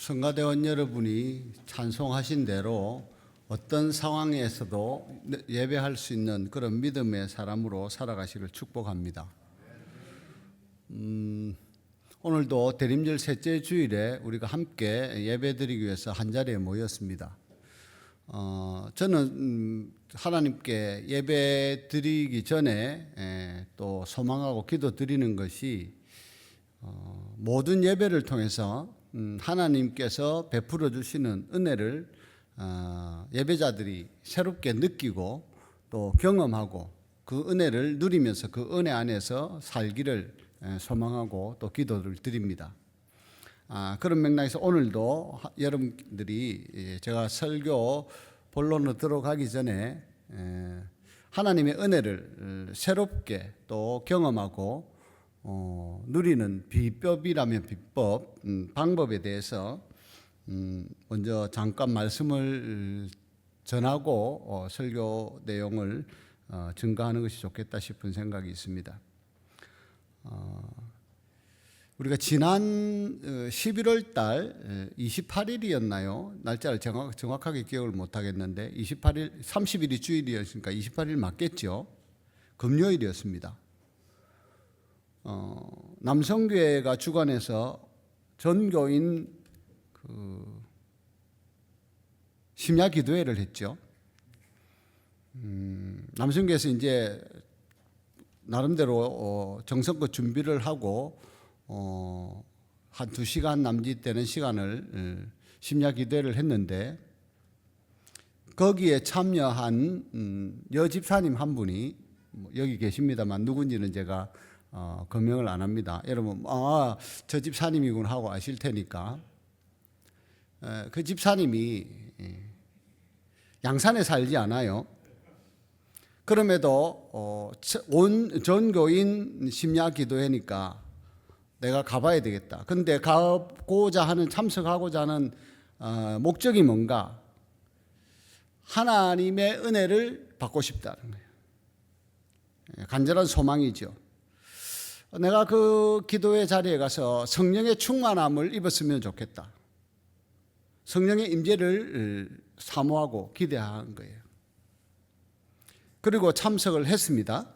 성가대원 여러분이 찬송하신 대로 어떤 상황에서도 예배할 수 있는 그런 믿음의 사람으로 살아가시길 축복합니다. 오늘도 대림절 셋째 주일에 우리가 함께 예배드리기 위해서 한자리에 모였습니다. 저는 하나님께 예배 드리기 전에 또 소망하고 기도 드리는 것이 모든 예배를 통해서 하나님께서 베풀어 주시는 은혜를 예배자들이 새롭게 느끼고 또 경험하고 그 은혜를 누리면서 그 은혜 안에서 살기를 소망하고 또 기도를 드립니다. 그런 맥락에서 오늘도 여러분들이 제가 설교 본론으로 들어가기 전에 하나님의 은혜를 새롭게 또 경험하고 누리는 비법이라면 비법, 방법에 대해서 먼저 잠깐 말씀을 전하고 설교 내용을 증가하는 것이 좋겠다 싶은 생각이 있습니다. 우리가 지난 11월 달 28일이었나요? 날짜를 정확하게 기억을 못하겠는데 28일, 30일이 주일이었으니까 28일 맞겠죠? 금요일이었습니다. 남성교회가 주관해서 전교인 심야 기도회를 했죠. 남성교회에서 이제 나름대로 정성껏 준비를 하고 한 2시간 남짓 되는 시간을 심야 기도회를 했는데 거기에 참여한 여집사님 한 분이 여기 계십니다만 누군지는 제가 거명을 안 합니다. 여러분 저 집사님이군 하고 아실 테니까 그 집사님이 양산에 살지 않아요. 그럼에도 온 전교인 심야 기도회니까 내가 가봐야 되겠다. 근데 가고자 하는 참석하고자 하는 목적이 뭔가? 하나님의 은혜를 받고 싶다는 거예요. 간절한 소망이죠. 내가 그 기도회 자리에 가서 성령의 충만함을 입었으면 좋겠다. 성령의 임재를 사모하고 기대한 거예요. 그리고 참석을 했습니다.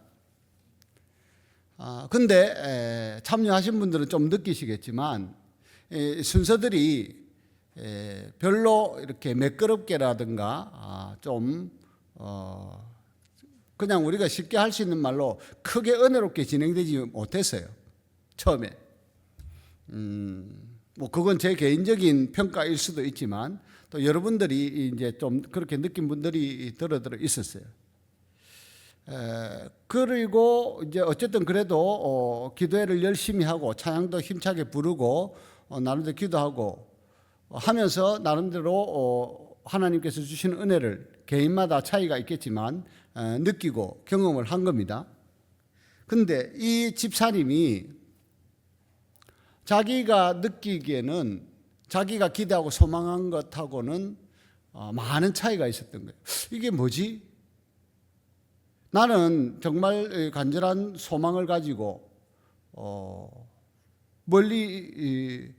근데 참여하신 분들은 좀 느끼시겠지만 순서들이 별로 이렇게 매끄럽게라든가 좀 그냥 우리가 쉽게 할 수 있는 말로 크게 은혜롭게 진행되지 못했어요. 처음에. 뭐 그건 제 개인적인 평가일 수도 있지만 또 여러분들이 이제 좀 그렇게 느낀 분들이 들어 있었어요. 그리고 이제 어쨌든 그래도 기도회를 열심히 하고 찬양도 힘차게 부르고 나름대로 기도하고 하면서 나름대로 하나님께서 주시는 은혜를 개인마다 차이가 있겠지만 느끼고 경험을 한 겁니다. 근데 이 집사님이 자기가 느끼기에는 자기가 기대하고 소망한 것하고는 많은 차이가 있었던 거예요. 이게 뭐지? 나는 정말 간절한 소망을 가지고 멀리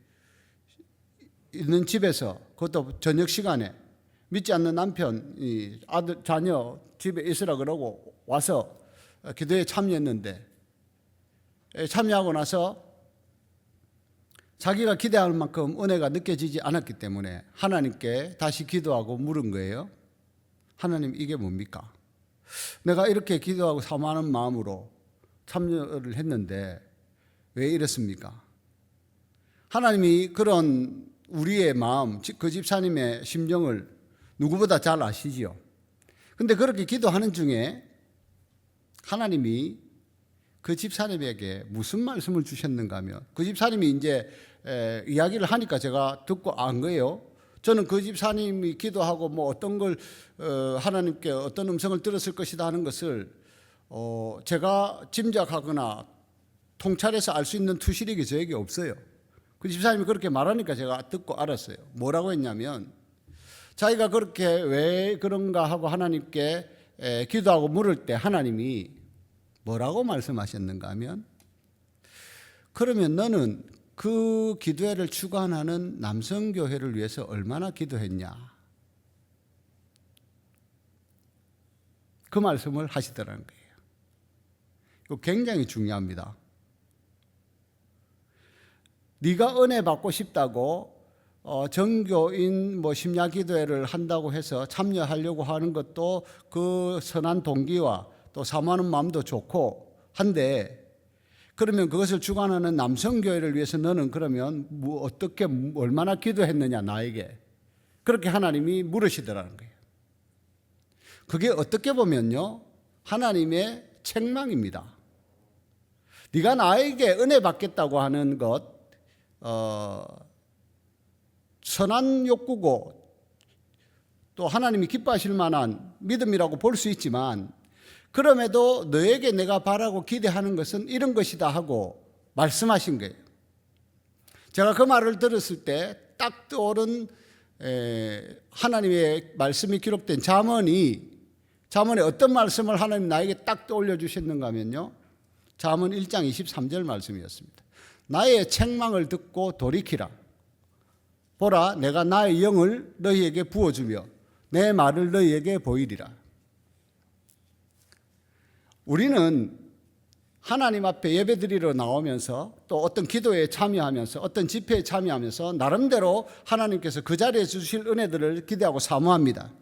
있는 집에서 그것도 저녁 시간에 믿지 않는 남편, 아들, 자녀 집에 있으라 그러고 와서 기도에 참여했는데 참여하고 나서 자기가 기대할 만큼 은혜가 느껴지지 않았기 때문에 하나님께 다시 기도하고 물은 거예요. 하나님 이게 뭡니까? 내가 이렇게 기도하고 사모하는 마음으로 참여를 했는데 왜 이렇습니까? 하나님이 그런 우리의 마음, 그 집사님의 심정을 누구보다 잘 아시지요. 근데 그렇게 기도하는 중에 하나님이 그 집사님에게 무슨 말씀을 주셨는가 하면 그 집사님이 이제 이야기를 하니까 제가 듣고 안 거예요. 저는 그 집사님이 기도하고 뭐 어떤 걸 하나님께 어떤 음성을 들었을 것이다 하는 것을 제가 짐작하거나 통찰해서 알 수 있는 투시력이 저에게 없어요. 그 집사님이 그렇게 말하니까 제가 듣고 알았어요. 뭐라고 했냐면 자기가 그렇게 왜 그런가 하고 하나님께 기도하고 물을 때 하나님이 뭐라고 말씀하셨는가 하면 그러면 너는 그 기도회를 주관하는 남성교회를 위해서 얼마나 기도했냐. 그 말씀을 하시더라는 거예요. 이거 굉장히 중요합니다. 네가 은혜 받고 싶다고 정교인 심야기도회를 한다고 해서 참여하려고 하는 것도 그 선한 동기와 또 사모하는 마음도 좋고 한데, 그러면 그것을 주관하는 남성교회를 위해서 너는 그러면 어떻게 얼마나 기도했느냐 나에게, 그렇게 하나님이 물으시더라는 거예요. 그게 어떻게 보면요, 하나님의 책망입니다. 네가 나에게 은혜 받겠다고 하는 것 선한 욕구고 또 하나님이 기뻐하실 만한 믿음이라고 볼 수 있지만, 그럼에도 너에게 내가 바라고 기대하는 것은 이런 것이다 하고 말씀하신 거예요. 제가 그 말을 들었을 때 딱 떠오른 하나님의 말씀이 기록된 잠언에 어떤 말씀을 하나님 나에게 딱 떠올려 주셨는가 하면요, 잠언 1장 23절 말씀이었습니다. 나의 책망을 듣고 돌이키라. 보라, 내가 나의 영을 너희에게 부어주며 내 말을 너희에게 보이리라. 우리는 하나님 앞에 예배드리러 나오면서 또 어떤 기도에 참여하면서 어떤 집회에 참여하면서 나름대로 하나님께서 그 자리에 주실 은혜들을 기대하고 사모합니다.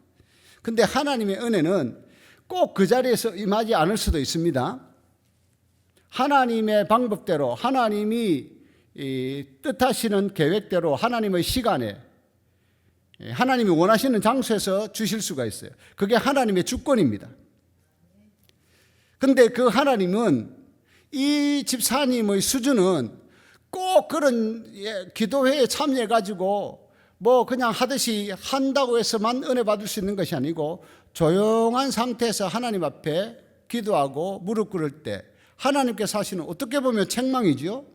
근데 하나님의 은혜는 꼭 그 자리에서 임하지 않을 수도 있습니다. 하나님의 방법대로, 하나님이 뜻하시는 계획대로, 하나님의 시간에, 하나님이 원하시는 장소에서 주실 수가 있어요. 그게 하나님의 주권입니다. 근데 그 하나님은, 이 집사님의 수준은 꼭 그런 기도회에 참여해가지고 그냥 하듯이 한다고 해서만 은혜 받을 수 있는 것이 아니고, 조용한 상태에서 하나님 앞에 기도하고 무릎 꿇을 때 하나님께서 하시는, 어떻게 보면 책망이죠.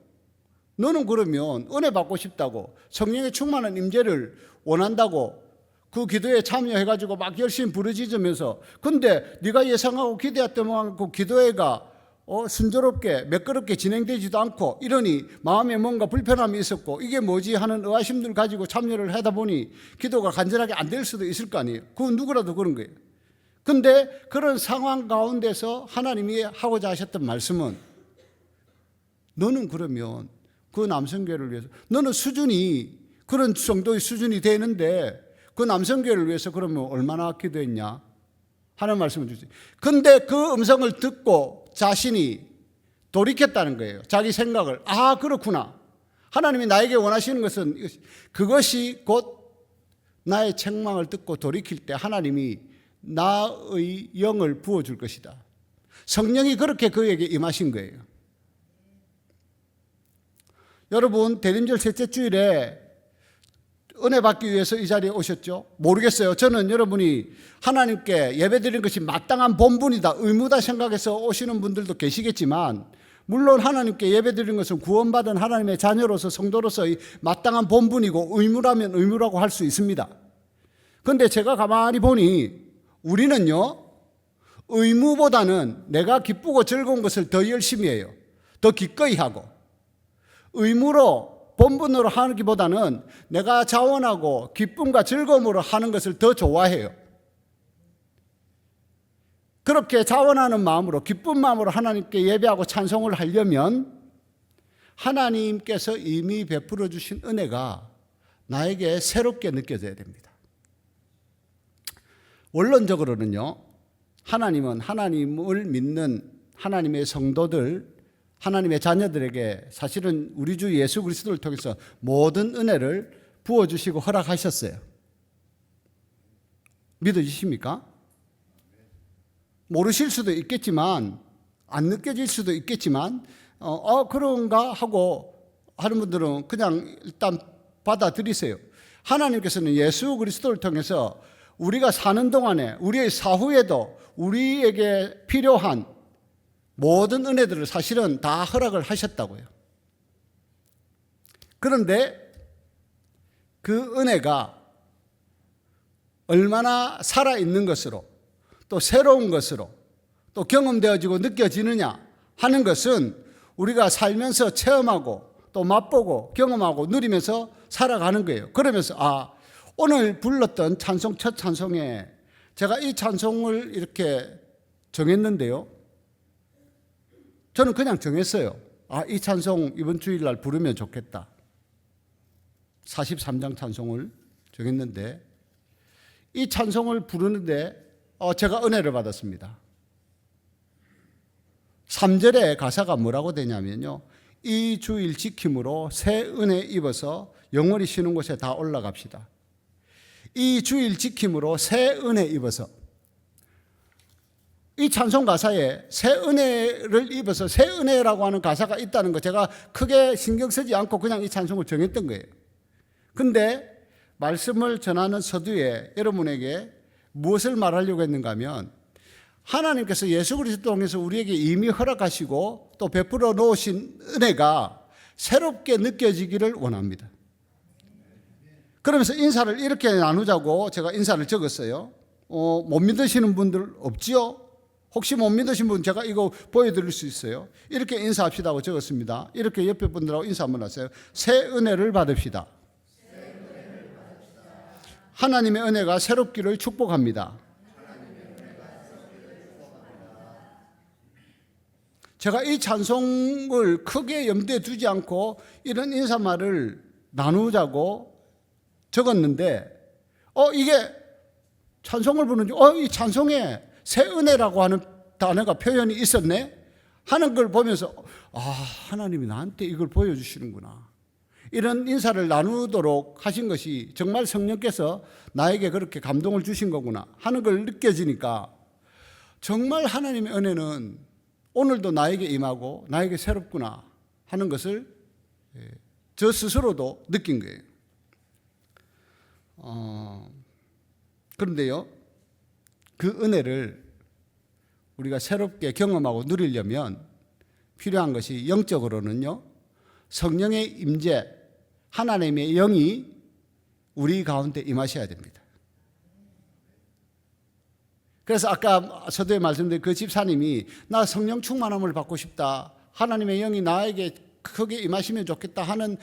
너는 그러면 은혜 받고 싶다고, 성령의 충만한 임재를 원한다고 그 기도에 참여해가지고 막 열심히 부르짖으면서, 근데 네가 예상하고 기대했던 그 기도회가 순조롭게 매끄럽게 진행되지도 않고 이러니 마음에 뭔가 불편함이 있었고, 이게 뭐지 하는 의아심들 가지고 참여를 하다 보니 기도가 간절하게 안 될 수도 있을 거 아니에요. 그건 누구라도 그런 거예요. 근데 그런 상황 가운데서 하나님이 하고자 하셨던 말씀은, 너는 그러면 그 남성교회를 위해서, 너는 수준이 그런 정도의 수준이 되는데 그 남성교회를 위해서 그러면 얼마나 기도했냐 하는 말씀을 주세요. 근데 그 음성을 듣고 자신이 돌이켰다는 거예요. 자기 생각을, 그렇구나, 하나님이 나에게 원하시는 것은 그것이 곧 나의 책망을 듣고 돌이킬 때 하나님이 나의 영을 부어줄 것이다. 성령이 그렇게 그에게 임하신 거예요. 여러분, 대림절 셋째 주일에 은혜 받기 위해서 이 자리에 오셨죠? 모르겠어요. 저는 여러분이 하나님께 예배드리는 것이 마땅한 본분이다, 의무다 생각해서 오시는 분들도 계시겠지만, 물론 하나님께 예배드리는 것은 구원받은 하나님의 자녀로서, 성도로서의 마땅한 본분이고 의무라면 의무라고 할 수 있습니다. 그런데 제가 가만히 보니 우리는요, 의무보다는 내가 기쁘고 즐거운 것을 더 열심히 해요. 더 기꺼이 하고, 의무로 본분으로 하기보다는 내가 자원하고 기쁨과 즐거움으로 하는 것을 더 좋아해요. 그렇게 자원하는 마음으로, 기쁜 마음으로 하나님께 예배하고 찬송을 하려면 하나님께서 이미 베풀어 주신 은혜가 나에게 새롭게 느껴져야 됩니다. 원론적으로는요, 하나님은 하나님을 믿는 하나님의 성도들, 하나님의 자녀들에게 사실은 우리 주 예수 그리스도를 통해서 모든 은혜를 부어주시고 허락하셨어요. 믿어지십니까? 모르실 수도 있겠지만, 안 느껴질 수도 있겠지만, 그런가 하고 하는 분들은 그냥 일단 받아들이세요. 하나님께서는 예수 그리스도를 통해서 우리가 사는 동안에, 우리의 사후에도 우리에게 필요한 모든 은혜들을 사실은 다 허락을 하셨다고요. 그런데 그 은혜가 얼마나 살아있는 것으로, 또 새로운 것으로, 또 경험되어지고 느껴지느냐 하는 것은 우리가 살면서 체험하고 또 맛보고 경험하고 누리면서 살아가는 거예요. 그러면서 오늘 불렀던 찬송 첫 찬송에 제가 이 찬송을 이렇게 정했는데요. 저는 그냥 정했어요. 이 찬송 이번 주일날 부르면 좋겠다. 43장 찬송을 정했는데 이 찬송을 부르는데 제가 은혜를 받았습니다. 3절의 가사가 뭐라고 되냐면요. 이 주일 지킴으로 새 은혜 입어서 영원히 쉬는 곳에 다 올라갑시다. 이 주일 지킴으로 새 은혜 입어서, 이 찬송 가사에 새 은혜를 입어서 새 은혜라고 하는 가사가 있다는 거 제가 크게 신경 쓰지 않고 그냥 이 찬송을 정했던 거예요. 근데 말씀을 전하는 서두에 여러분에게 무엇을 말하려고 했는가 하면 하나님께서 예수 그리스도 통해서 우리에게 이미 허락하시고 또 베풀어 놓으신 은혜가 새롭게 느껴지기를 원합니다. 그러면서 인사를 이렇게 나누자고 제가 인사를 적었어요. 못 믿으시는 분들 없지요? 혹시 못 믿으신 분 제가 이거 보여드릴 수 있어요. 이렇게 인사합시다고 적었습니다. 이렇게 옆에 분들하고 인사 한번 하세요. 새 은혜를 받읍시다. 하나님의 은혜가 새롭기를 축복합니다. 제가 이 찬송을 크게 염두에 두지 않고 이런 인사말을 나누자고 적었는데 이게 찬송을 부르는지 이 찬송에 새 은혜라고 하는 단어가 표현이 있었네 하는 걸 보면서 하나님이 나한테 이걸 보여주시는구나. 이런 인사를 나누도록 하신 것이 정말 성령께서 나에게 그렇게 감동을 주신 거구나 하는 걸 느껴지니까 정말 하나님의 은혜는 오늘도 나에게 임하고 나에게 새롭구나 하는 것을 저 스스로도 느낀 거예요. 그런데요, 그 은혜를 우리가 새롭게 경험하고 누리려면 필요한 것이 영적으로는요, 성령의 임재, 하나님의 영이 우리 가운데 임하셔야 됩니다. 그래서 아까 서두에 말씀드린 그 집사님이 나 성령 충만함을 받고 싶다, 하나님의 영이 나에게 크게 임하시면 좋겠다 하는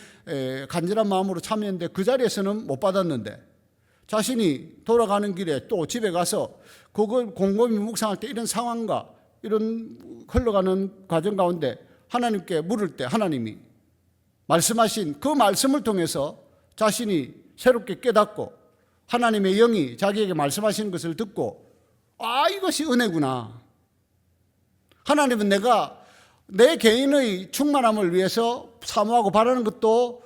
간절한 마음으로 참여했는데 그 자리에서는 못 받았는데 자신이 돌아가는 길에 또 집에 가서 그걸 곰곰이 묵상할 때 이런 상황과 이런 흘러가는 과정 가운데 하나님께 물을 때 하나님이 말씀하신 그 말씀을 통해서 자신이 새롭게 깨닫고 하나님의 영이 자기에게 말씀하시는 것을 듣고 이것이 은혜구나. 하나님은 내가 내 개인의 충만함을 위해서 사모하고 바라는 것도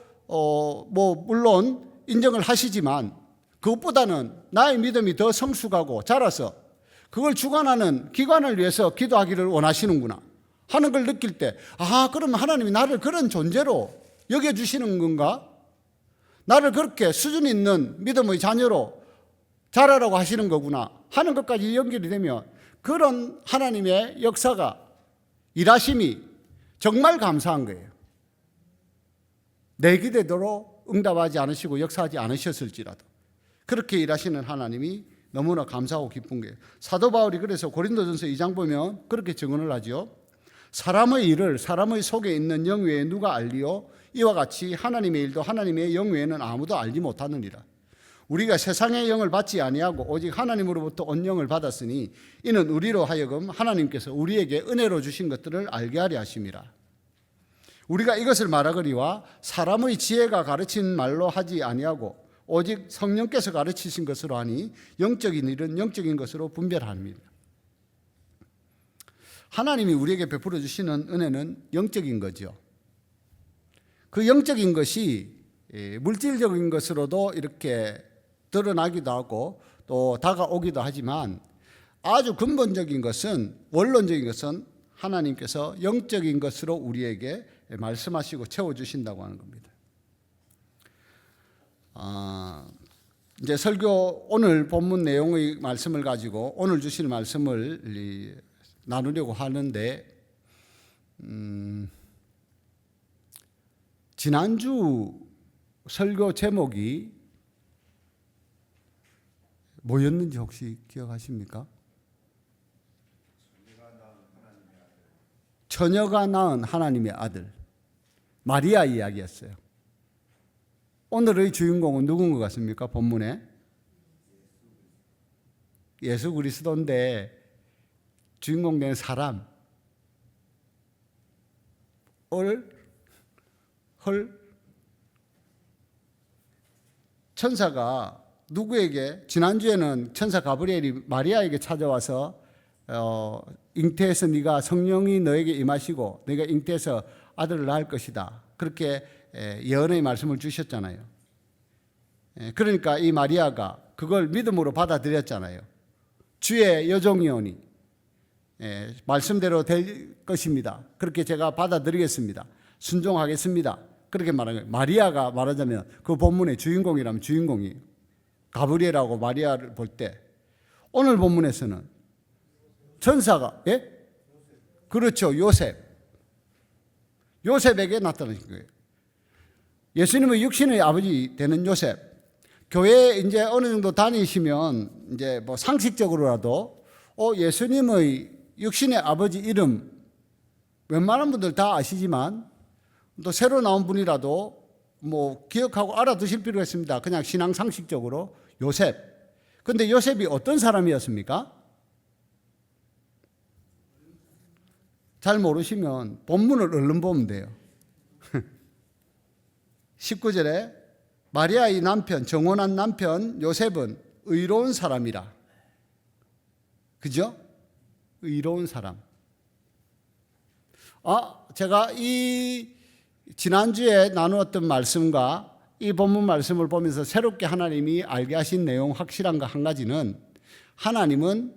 물론 인정을 하시지만 그것보다는 나의 믿음이 더 성숙하고 자라서 그걸 주관하는 기관을 위해서 기도하기를 원하시는구나 하는 걸 느낄 때 그러면 하나님이 나를 그런 존재로 여겨주시는 건가? 나를 그렇게 수준 있는 믿음의 자녀로 자라라고 하시는 거구나 하는 것까지 연결이 되면 그런 하나님의 역사가 일하심이 정말 감사한 거예요. 내 기대대로 응답하지 않으시고 역사하지 않으셨을지라도 그렇게 일하시는 하나님이 너무나 감사하고 기쁜 거예요. 사도 바울이 그래서 고린도전서 2장 보면 그렇게 증언을 하죠. 사람의 일을 사람의 속에 있는 영 외에 누가 알리요? 이와 같이 하나님의 일도 하나님의 영 외에는 아무도 알지 못하느니라. 우리가 세상의 영을 받지 아니하고 오직 하나님으로부터 온 영을 받았으니 이는 우리로 하여금 하나님께서 우리에게 은혜로 주신 것들을 알게 하려 하심이라. 우리가 이것을 말하거니와 사람의 지혜가 가르친 말로 하지 아니하고 오직 성령께서 가르치신 것으로 하니 영적인 일은 영적인 것으로 분별합니다. 하나님이 우리에게 베풀어 주시는 은혜는 영적인 거죠. 그 영적인 것이 물질적인 것으로도 이렇게 드러나기도 하고 또 다가오기도 하지만 아주 근본적인 것은, 원론적인 것은 하나님께서 영적인 것으로 우리에게 말씀하시고 채워주신다고 하는 겁니다. 이제 설교 오늘 본문 내용의 말씀을 가지고 오늘 주실 말씀을 나누려고 하는데 지난주 설교 제목이 뭐였는지 혹시 기억하십니까? 처녀가 낳은 하나님의 아들. 마리아 이야기였어요. 오늘의 주인공은 누군 것 같습니까? 본문에 예수 그리스도인데 주인공 된 사람 헐 천사가 누구에게 지난주에는 천사 가브리엘이 마리아에게 찾아와서 잉태해서 네가 성령이 너에게 임하시고 네가 잉태해서 아들을 낳을 것이다. 그렇게 예언의 말씀을 주셨잖아요. 그러니까 이 마리아가 그걸 믿음으로 받아들였잖아요. 주의 여종이오니 말씀대로 될 것입니다. 그렇게 제가 받아들이겠습니다. 순종하겠습니다. 그렇게 말한 거예요. 마리아가 말하자면 그 본문의 주인공이라면 주인공이 가브리엘하고 마리아를 볼 때 오늘 본문에서는 천사가 그렇죠. 요셉에게 나타나신 거예요. 예수님의 육신의 아버지 되는 요셉. 교회에 이제 어느 정도 다니시면 이제 뭐 상식적으로라도 예수님의 육신의 아버지 이름 웬만한 분들 다 아시지만 또 새로 나온 분이라도 뭐 기억하고 알아두실 필요가 있습니다. 그냥 신앙 상식적으로 요셉. 근데 요셉이 어떤 사람이었습니까? 잘 모르시면 본문을 얼른 보면 돼요. 19절에 마리아의 남편, 정혼한 남편 요셉은 의로운 사람이라. 그죠? 의로운 사람. 제가 이 지난주에 나누었던 말씀과 이 본문 말씀을 보면서 새롭게 하나님이 알게 하신 내용 확실한 거 한 가지는 하나님은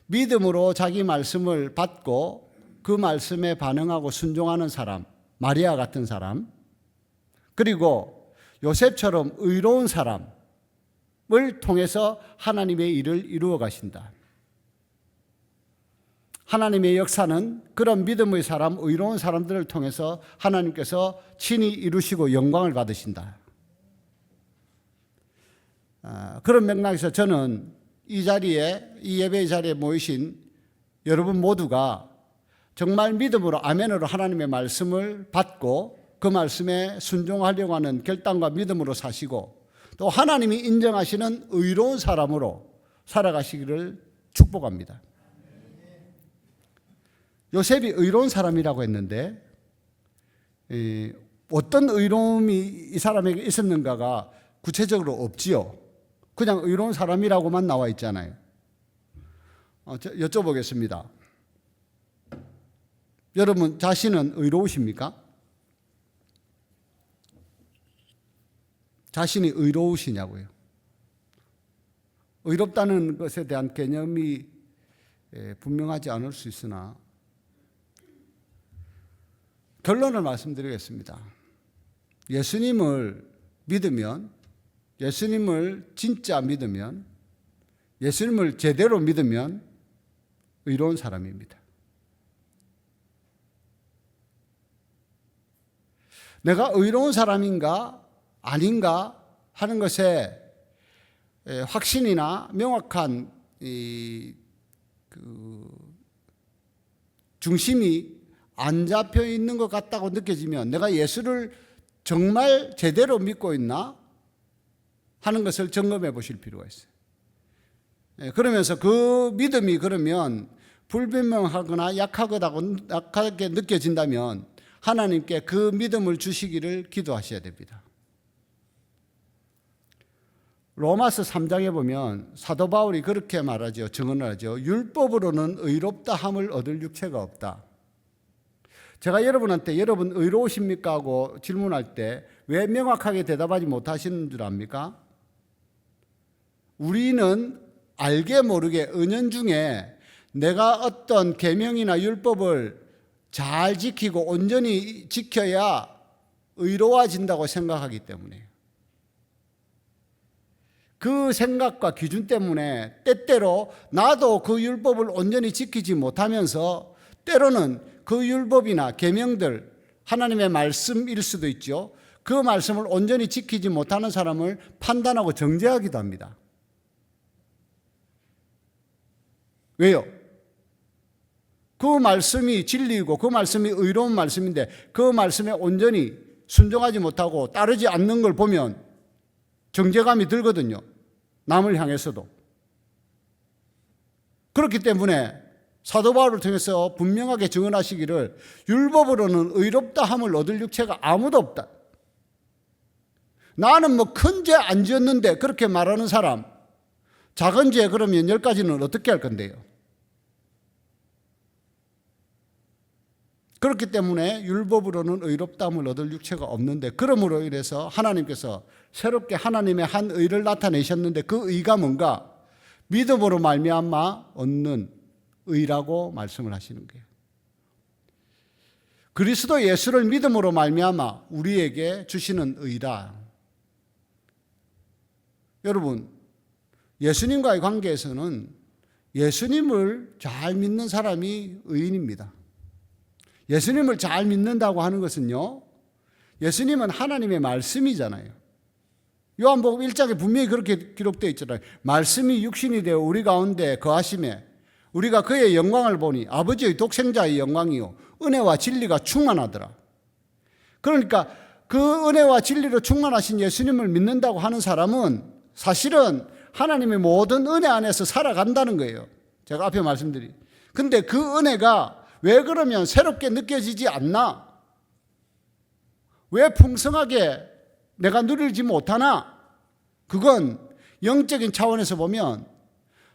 믿음으로 자기 말씀을 받고 그 말씀에 반응하고 순종하는 사람, 마리아 같은 사람, 그리고 요셉처럼 의로운 사람을 통해서 하나님의 일을 이루어 가신다. 하나님의 역사는 그런 믿음의 사람, 의로운 사람들을 통해서 하나님께서 친히 이루시고 영광을 받으신다. 그런 맥락에서 저는 이 자리에, 이 예배의 자리에 모이신 여러분 모두가 정말 믿음으로 아멘으로 하나님의 말씀을 받고 그 말씀에 순종하려고 하는 결단과 믿음으로 사시고 또 하나님이 인정하시는 의로운 사람으로 살아가시기를 축복합니다. 요셉이 의로운 사람이라고 했는데 어떤 의로움이 이 사람에게 있었는가가 구체적으로 없지요. 그냥 의로운 사람이라고만 나와 있잖아요. 여쭤보겠습니다. 여러분 자신은 의로우십니까? 자신이 의로우시냐고요. 의롭다는 것에 대한 개념이 분명하지 않을 수 있으나 결론을 말씀드리겠습니다. 예수님을 믿으면, 예수님을 진짜 믿으면, 예수님을 제대로 믿으면 의로운 사람입니다. 내가 의로운 사람인가 아닌가 하는 것에 확신이나 명확한 중심이 안 잡혀 있는 것 같다고 느껴지면 내가 예수를 정말 제대로 믿고 있나 하는 것을 점검해 보실 필요가 있어요. 그러면서 그 믿음이 그러면 불분명하거나 약하게 느껴진다면 하나님께 그 믿음을 주시기를 기도하셔야 됩니다. 로마서 3장에 보면 사도 바울이 그렇게 말하죠. 증언을 하죠. 율법으로는 의롭다 함을 얻을 육체가 없다. 제가 여러분한테 여러분 의로우십니까 하고 질문할 때 왜 명확하게 대답하지 못하시는 줄 압니까? 우리는 알게 모르게 은연중에 내가 어떤 계명이나 율법을 잘 지키고 온전히 지켜야 의로워진다고 생각하기 때문에요. 그 생각과 기준 때문에 때때로 나도 그 율법을 온전히 지키지 못하면서 때로는 그 율법이나 계명들 하나님의 말씀일 수도 있죠. 그 말씀을 온전히 지키지 못하는 사람을 판단하고 정죄하기도 합니다. 왜요? 그 말씀이 진리이고 그 말씀이 의로운 말씀인데 그 말씀에 온전히 순종하지 못하고 따르지 않는 걸 보면 정죄감이 들거든요. 남을 향해서도. 그렇기 때문에 사도 바울을 통해서 분명하게 증언하시기를 율법으로는 의롭다 함을 얻을 육체가 아무도 없다. 나는 뭐 큰 죄 안 지었는데 그렇게 말하는 사람, 작은 죄 그러면 10가지는 어떻게 할 건데요? 그렇기 때문에 율법으로는 의롭다함을 얻을 육체가 없는데, 그러므로 인해서 하나님께서 새롭게 하나님의 한 의를 나타내셨는데 그 의가 뭔가? 믿음으로 말미암아 얻는 의라고 말씀을 하시는 거예요. 그리스도 예수를 믿음으로 말미암아 우리에게 주시는 의라. 여러분, 예수님과의 관계에서는 예수님을 잘 믿는 사람이 의인입니다. 예수님을 잘 믿는다고 하는 것은요, 예수님은 하나님의 말씀이잖아요. 요한복음 1장에 분명히 그렇게 기록되어 있잖아요. 말씀이 육신이 되어 우리 가운데 거하심에 우리가 그의 영광을 보니 아버지의 독생자의 영광이요 은혜와 진리가 충만하더라. 그러니까 그 은혜와 진리로 충만하신 예수님을 믿는다고 하는 사람은 사실은 하나님의 모든 은혜 안에서 살아간다는 거예요. 제가 앞에 말씀드린. 근데 그 은혜가 왜 그러면 새롭게 느껴지지 않나? 왜 풍성하게 내가 누리지 못하나? 그건 영적인 차원에서 보면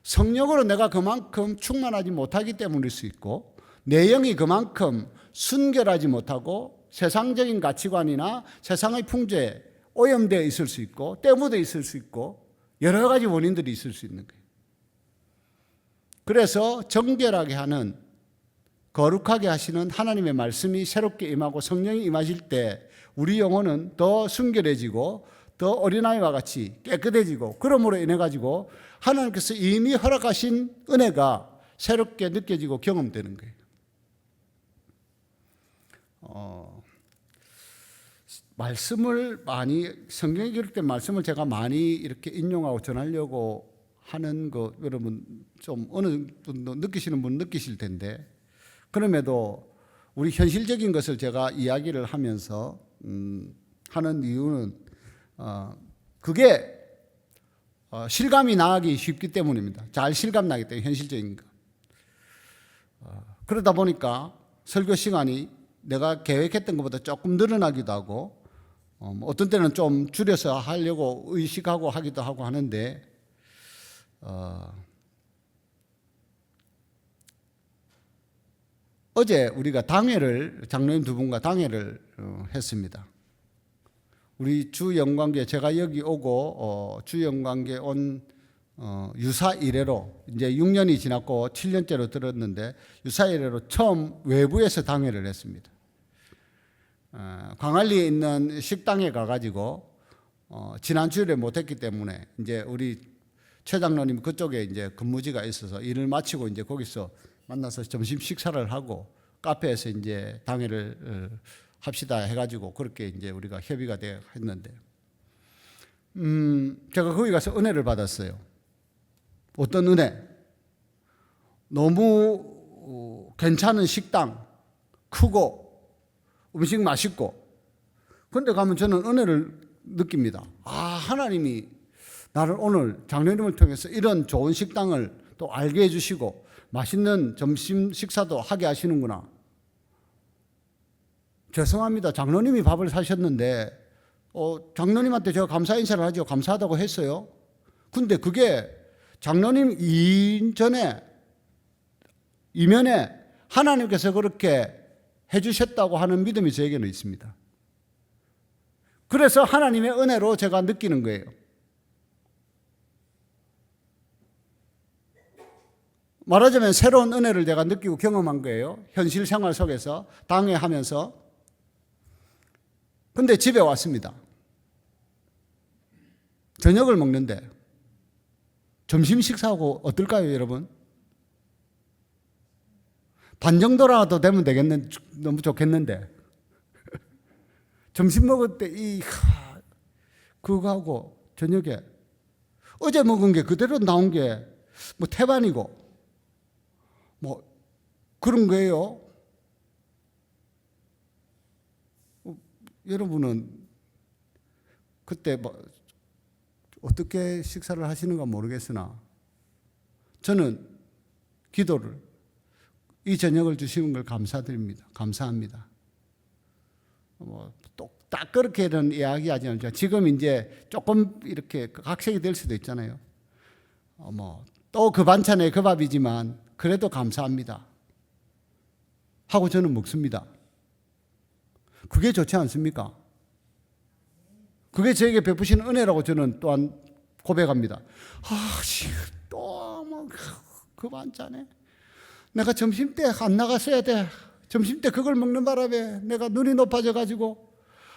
성령으로 내가 그만큼 충만하지 못하기 때문일 수 있고, 내 영이 그만큼 순결하지 못하고 세상적인 가치관이나 세상의 풍조에 오염되어 있을 수 있고 때묻어 있을 수 있고 여러 가지 원인들이 있을 수 있는 거예요. 그래서 정결하게 하는, 거룩하게 하시는 하나님의 말씀이 새롭게 임하고 성령이 임하실 때 우리 영혼은 더 순결해지고 더 어린아이와 같이 깨끗해지고, 그러므로 인해 가지고 하나님께서 이미 허락하신 은혜가 새롭게 느껴지고 경험되는 거예요. 말씀을 많이, 성경에 기록된 말씀을 제가 많이 이렇게 인용하고 전하려고 하는 거 여러분 좀 어느 분도 느끼시는 분 느끼실 텐데, 그럼에도 우리 현실적인 것을 제가 이야기를 하면서 하는 이유는 그게 실감이 나기 쉽기 때문입니다. 잘 실감 나기 때문에, 현실적인 거. 그러다 보니까 설교 시간이 내가 계획했던 것보다 조금 늘어나기도 하고, 어떤 때는 좀 줄여서 하려고 의식하고 하기도 하고 하는데, 어제 우리가 당회를, 장로님 두 분과 당회를 했습니다. 우리 주영광교회, 제가 여기 오고 주영광교회 온 유사 이래로 이제 6년이 지났고 7년째로 들었는데, 유사 이래로 처음 외부에서 당회를 했습니다. 광안리에 있는 식당에 가가지고 지난 주일에 못했기 때문에 이제 우리 최 장로님 그쪽에 이제 근무지가 있어서 일을 마치고 이제 거기서 만나서 점심 식사를 하고 카페에서 이제 당회를 합시다 해가지고 그렇게 이제 우리가 협의가 되어 했는데, 제가 거기 가서 은혜를 받았어요. 어떤 은혜? 너무 괜찮은 식당, 크고 음식 맛있고, 그런데 가면 저는 은혜를 느낍니다. 하나님이 나를 오늘 장로님을 통해서 이런 좋은 식당을 또 알게 해주시고 맛있는 점심 식사도 하게 하시는구나. 죄송합니다. 장로님이 밥을 사셨는데 장로님한테 제가 감사 인사를 하죠. 감사하다고 했어요. 근데 그게 장로님 이면에 하나님께서 그렇게 해주셨다고 하는 믿음이 저에게는 있습니다. 그래서 하나님의 은혜로 제가 느끼는 거예요. 말하자면 새로운 은혜를 제가 느끼고 경험한 거예요. 현실 생활 속에서 당회하면서. 근데 집에 왔습니다. 저녁을 먹는데 점심 식사하고 어떨까요, 여러분? 반 정도라도 되면 되겠는데, 너무 좋겠는데. 점심 먹을 때 그거하고 저녁에 어제 먹은 게 그대로 나온 게 뭐 태반이고 뭐 그런 거예요. 여러분은 그때 뭐 어떻게 식사를 하시는가 모르겠으나 저는 기도를 이 저녁을 주시는 걸 감사드립니다. 감사합니다. 딱 그렇게는 이야기하지 않죠. 지금 이제 조금 이렇게 각색이 될 수도 있잖아요. 또 그 반찬에 그 밥이지만 그래도 감사합니다 하고 저는 먹습니다. 그게 좋지 않습니까? 그게 저에게 베푸시는 은혜라고 저는 또한 고백합니다. 또 뭐 그 반찬에 내가 점심 때 안 나갔어야 돼. 점심 때 그걸 먹는 바람에 내가 눈이 높아져 가지고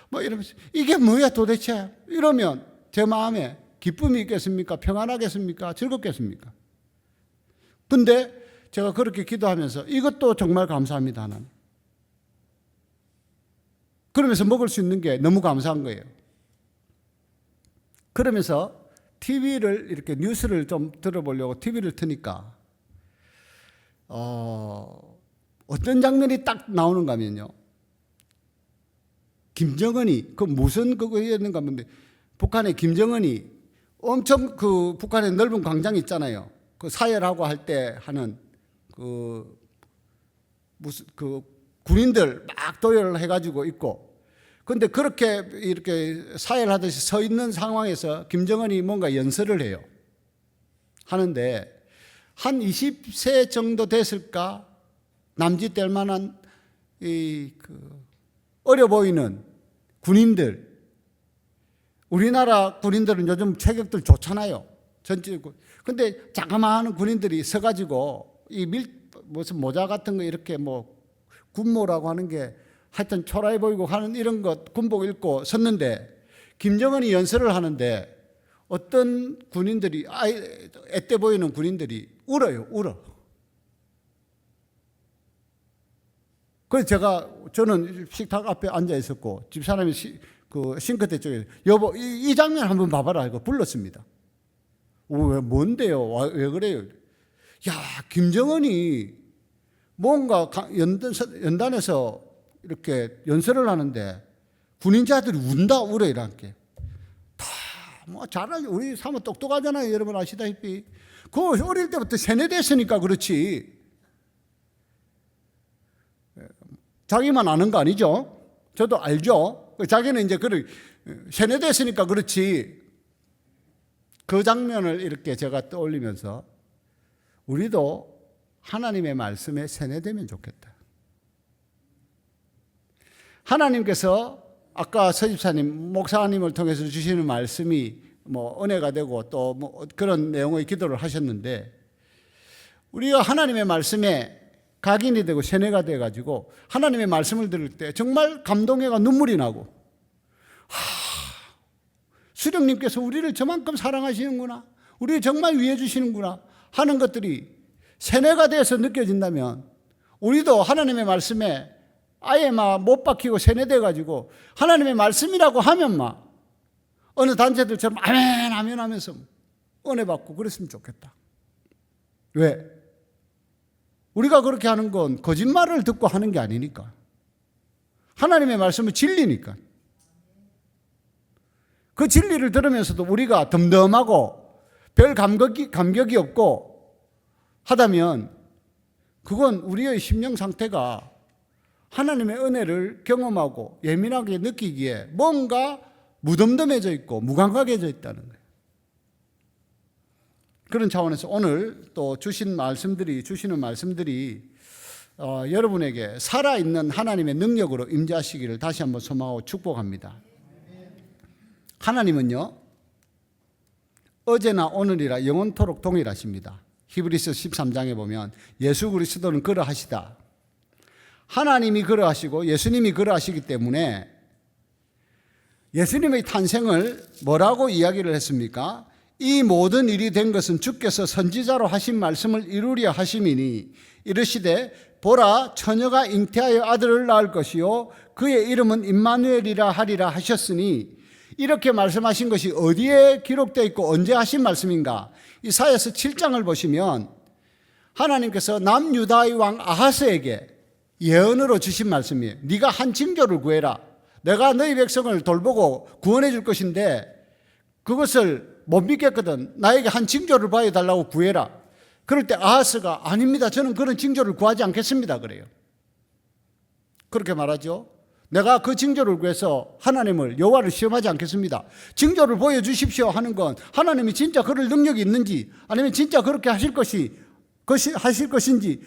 뭐 이러면서 이게 뭐야 도대체? 이러면 제 마음에 기쁨이 있겠습니까? 평안하겠습니까? 즐겁겠습니까? 근데 제가 그렇게 기도하면서 이것도 정말 감사합니다, 하나님. 그러면서 먹을 수 있는 게 너무 감사한 거예요. 그러면서 TV를 이렇게 뉴스를 좀 들어보려고 TV를 트니까 어떤 장면이 딱 나오는가 하면요. 김정은이 그 무슨 그거였는가 하면 북한의 김정은이 엄청 그 북한의 넓은 광장 있잖아요. 그 사열하고 할 때 하는 무슨 군인들 막 도열을 해가지고 있고, 근데 그렇게 이렇게 사열하듯이 서 있는 상황에서 김정은이 뭔가 연설을 해요. 하는데 한 20세 정도 됐을까 남짓 될 만한 어려 보이는 군인들, 우리나라 군인들은 요즘 체격들 좋잖아요. 근데 자그마한 군인들이 서가지고 무슨 모자 같은 거 이렇게 뭐 군모라고 하는 게 하여튼 초라해 보이고 하는 이런 것 군복 입고 섰는데 김정은이 연설을 하는데 어떤 군인들이 앳돼 보이는 군인들이 울어. 그래서 저는 식탁 앞에 앉아 있었고 집사람이 그 싱크대 쪽에 여보 이 장면 한번 봐봐라 이거 불렀습니다. 왜 뭔데요? 왜 그래요? 야, 김정은이 뭔가 연단에서 이렇게 연설을 하는데 군인자들이 울어 이렇게. 다 뭐 잘하지. 우리 사모 똑똑하잖아요. 여러분 아시다시피. 그 어릴 때부터 세뇌됐으니까 그렇지. 자기만 아는 거 아니죠? 저도 알죠. 자기는 이제 세뇌됐으니까 그렇지. 그 장면을 이렇게 제가 떠올리면서 우리도 하나님의 말씀에 세뇌되면 좋겠다. 하나님께서 아까 서집사님, 목사님을 통해서 주시는 말씀이 뭐 은혜가 되고 또 뭐 그런 내용의 기도를 하셨는데 우리가 하나님의 말씀에 각인이 되고 세뇌가 돼가지고 하나님의 말씀을 들을 때 정말 감동해가 눈물이 나고 수령님께서 우리를 저만큼 사랑하시는구나, 우리를 정말 위해 주시는구나 하는 것들이 세뇌가 돼서 느껴진다면 우리도 하나님의 말씀에 아예 막 못 박히고 세뇌돼가지고 하나님의 말씀이라고 하면 막 어느 단체들처럼 아멘 아멘 하면서 은혜 받고 그랬으면 좋겠다. 왜? 우리가 그렇게 하는 건 거짓말을 듣고 하는 게 아니니까. 하나님의 말씀은 진리니까. 그 진리를 들으면서도 우리가 덤덤하고 별 감격이 없고 하다면 그건 우리의 심령 상태가 하나님의 은혜를 경험하고 예민하게 느끼기에 뭔가 무덤덤해져 있고 무감각해져 있다는 거예요. 그런 차원에서 오늘 또 주시는 말씀들이 여러분에게 살아있는 하나님의 능력으로 임재하시기를 다시 한번 소망하고 축복합니다. 하나님은요, 어제나 오늘이라 영원토록 동일하십니다. 히브리서 13장에 보면 예수 그리스도는 그러하시다. 하나님이 그러하시고 예수님이 그러하시기 때문에 예수님의 탄생을 뭐라고 이야기를 했습니까? 이 모든 일이 된 것은 주께서 선지자로 하신 말씀을 이루려 하심이니 이르시되 보라 처녀가 잉태하여 아들을 낳을 것이요 그의 이름은 임마누엘이라 하리라 하셨으니, 이렇게 말씀하신 것이 어디에 기록되어 있고 언제 하신 말씀인가? 이사야서 7장을 보시면 하나님께서 남유다의 왕 아하스에게 예언으로 주신 말씀이에요. 네가 한 징조를 구해라. 내가 너희 백성을 돌보고 구원해 줄 것인데 그것을 못 믿겠거든. 나에게 한 징조를 보여달라고 구해라. 그럴 때 아하스가 아닙니다. 저는 그런 징조를 구하지 않겠습니다. 그래요. 그렇게 말하죠. 내가 그 징조를 구해서 하나님을 여호와를 시험하지 않겠습니다. 징조를 보여주십시오 하는 건 하나님이 진짜 그럴 능력이 있는지 아니면 진짜 그렇게 하실 것인지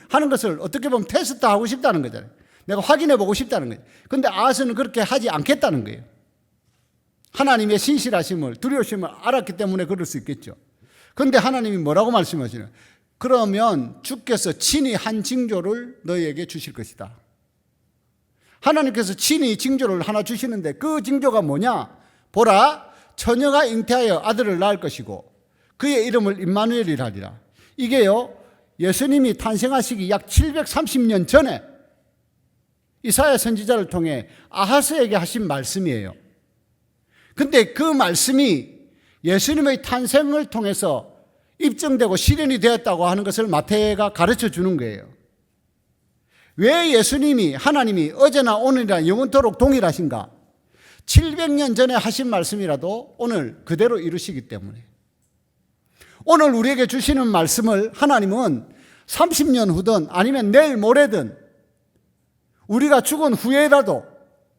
하는 것을 어떻게 보면 테스트하고 싶다는 거잖아요. 내가 확인해 보고 싶다는 거예요. 그런데 아하스는 그렇게 하지 않겠다는 거예요. 하나님의 신실하심을 두려우심을 알았기 때문에 그럴 수 있겠죠. 그런데 하나님이 뭐라고 말씀하시나요? 그러면 주께서 친히 한 징조를 너희에게 주실 것이다. 하나님께서 친히 징조를 하나 주시는데 그 징조가 뭐냐? 보라, 처녀가 잉태하여 아들을 낳을 것이고 그의 이름을 임마누엘이라 하리라. 이게요, 예수님이 탄생하시기 약 730년 전에 이사야 선지자를 통해 아하스에게 하신 말씀이에요. 근데 그 말씀이 예수님의 탄생을 통해서 입증되고 실현이 되었다고 하는 것을 마태가 가르쳐 주는 거예요. 왜 예수님이 하나님이 어제나 오늘이나 영원토록 동일하신가? 700년 전에 하신 말씀이라도 오늘 그대로 이루시기 때문에 오늘 우리에게 주시는 말씀을 하나님은 30년 후든 아니면 내일 모레든 우리가 죽은 후에라도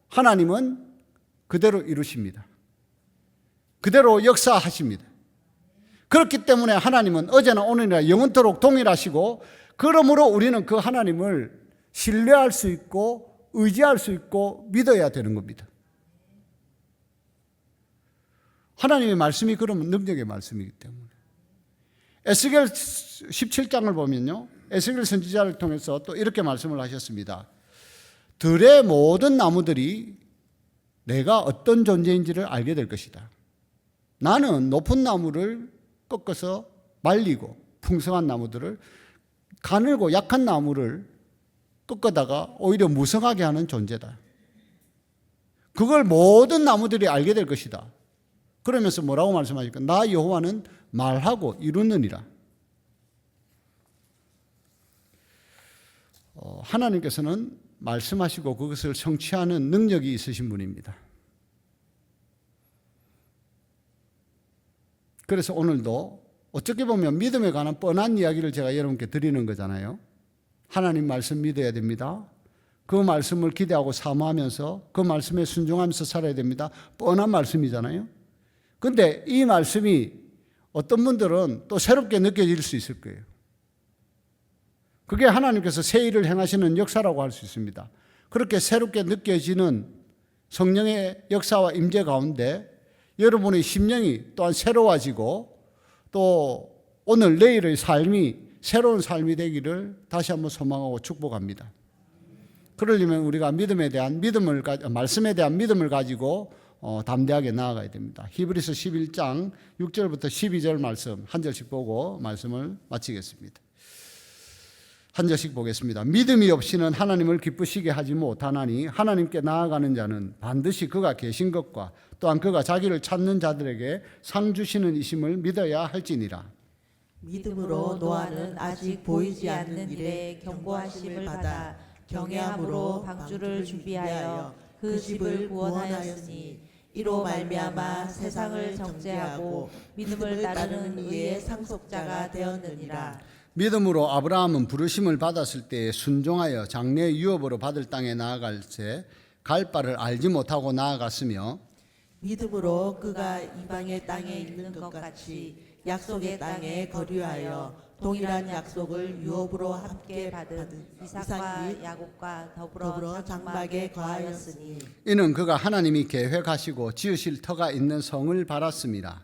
하나님은 그대로 이루십니다. 그대로 역사하십니다. 그렇기 때문에 하나님은 어제나 오늘이나 영원토록 동일하시고 그러므로 우리는 그 하나님을 신뢰할 수 있고 의지할 수 있고 믿어야 되는 겁니다. 하나님의 말씀이 그러면 능력의 말씀이기 때문에 에스겔 17장을 보면요, 에스겔 선지자를 통해서 또 이렇게 말씀을 하셨습니다. 들의 모든 나무들이 내가 어떤 존재인지를 알게 될 것이다. 나는 높은 나무를 꺾어서 말리고 풍성한 나무들을, 가늘고 약한 나무를 꺾어다가 오히려 무성하게 하는 존재다. 그걸 모든 나무들이 알게 될 것이다. 그러면서 뭐라고 말씀하실까? 나 여호와는 말하고 이루느니라. 하나님께서는 말씀하시고 그것을 성취하는 능력이 있으신 분입니다. 그래서 오늘도 어떻게 보면 믿음에 관한 뻔한 이야기를 제가 여러분께 드리는 거잖아요. 하나님 말씀 믿어야 됩니다. 그 말씀을 기대하고 사모하면서 그 말씀에 순종하면서 살아야 됩니다. 뻔한 말씀이잖아요. 그런데 이 말씀이 어떤 분들은 또 새롭게 느껴질 수 있을 거예요. 그게 하나님께서 새 일을 행하시는 역사라고 할 수 있습니다. 그렇게 새롭게 느껴지는 성령의 역사와 임재 가운데 여러분의 심령이 또한 새로워지고 또 오늘 내일의 삶이 새로운 삶이 되기를 다시 한번 소망하고 축복합니다. 그러려면 우리가 믿음에 대한 말씀에 대한 믿음을 가지고 담대하게 나아가야 됩니다. 히브리서 11장 6절부터 12절 말씀 한 절씩 보고 말씀을 마치겠습니다. 한 절씩 보겠습니다. 믿음이 없이는 하나님을 기쁘시게 하지 못하나니 하나님께 나아가는 자는 반드시 그가 계신 것과 또한 그가 자기를 찾는 자들에게 상 주시는 이심을 믿어야 할지니라. 믿음으로 노아는 아직 보이지 않는 일에 경고하심을 받아 경외함으로 방주를 준비하여 그 집을 구원하였으니 이로 말미암아 세상을 정죄하고 믿음을 따르는 의의 상속자가 되었느니라. 믿음으로 아브라함은 부르심을 받았을 때에 순종하여 장래의 유업으로 받을 땅에 나아갈 때 갈 바를 알지 못하고 나아갔으며 믿음으로 그가 이방의 땅에 있는 것 같이 약속의 땅에 거류하여 동일한 약속을 유업으로 함께 받은 이삭과 야곱과 더불어 장막에 거하였으니 이는 그가 하나님이 계획하시고 지으실 터가 있는 성을 바랐습니다.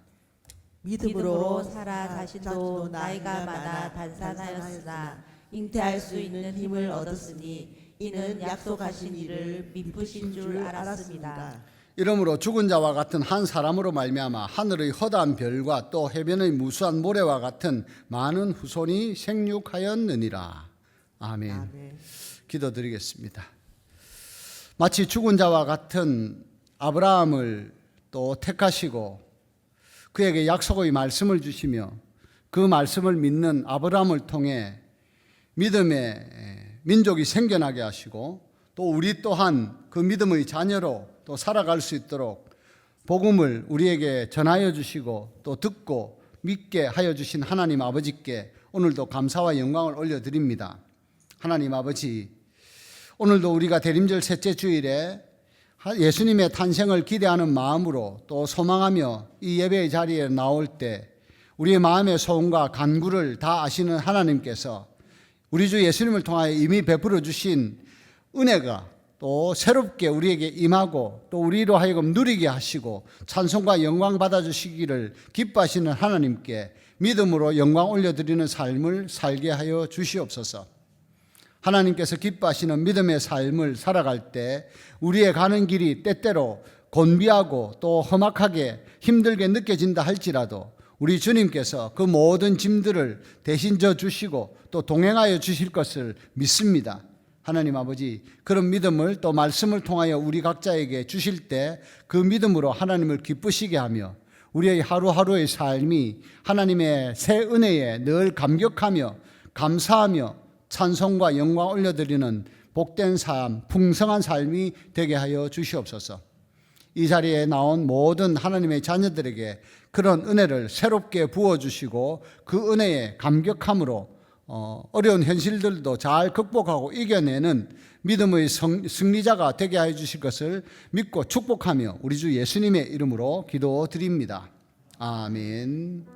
믿음으로 사라 자신도 나이가 많아 단산하였으나 잉태할 수 있는 힘을 얻었으니 이는 약속하신 이를 미쁘신 줄 알았습니다. 이러므로 죽은 자와 같은 한 사람으로 말미암아 하늘의 허다한 별과 또 해변의 무수한 모래와 같은 많은 후손이 생육하였느니라. 아멘. 아멘. 기도드리겠습니다. 마치 죽은 자와 같은 아브라함을 또 택하시고 그에게 약속의 말씀을 주시며 그 말씀을 믿는 아브라함을 통해 믿음의 민족이 생겨나게 하시고 또 우리 또한 그 믿음의 자녀로 또 살아갈 수 있도록 복음을 우리에게 전하여 주시고 또 듣고 믿게 하여 주신 하나님 아버지께 오늘도 감사와 영광을 올려드립니다. 하나님 아버지, 오늘도 우리가 대림절 셋째 주일에 예수님의 탄생을 기대하는 마음으로 또 소망하며 이 예배의 자리에 나올 때 우리의 마음의 소원과 간구를 다 아시는 하나님께서 우리 주 예수님을 통하여 이미 베풀어 주신 은혜가 또 새롭게 우리에게 임하고 또 우리로 하여금 누리게 하시고 찬송과 영광 받아주시기를 기뻐하시는 하나님께 믿음으로 영광 올려드리는 삶을 살게 하여 주시옵소서. 하나님께서 기뻐하시는 믿음의 삶을 살아갈 때 우리의 가는 길이 때때로 곤비하고 또 험악하게 힘들게 느껴진다 할지라도 우리 주님께서 그 모든 짐들을 대신 져 주시고 또 동행하여 주실 것을 믿습니다. 하나님 아버지, 그런 믿음을 또 말씀을 통하여 우리 각자에게 주실 때 그 믿음으로 하나님을 기쁘시게 하며 우리의 하루하루의 삶이 하나님의 새 은혜에 늘 감격하며 감사하며 찬송과 영광 올려드리는 복된 삶, 풍성한 삶이 되게 하여 주시옵소서. 이 자리에 나온 모든 하나님의 자녀들에게 그런 은혜를 새롭게 부어주시고 그 은혜에 감격함으로 어려운 현실들도 잘 극복하고 이겨내는 믿음의 승리자가 되게 해 주실 것을 믿고 축복하며 우리 주 예수님의 이름으로 기도드립니다. 아멘.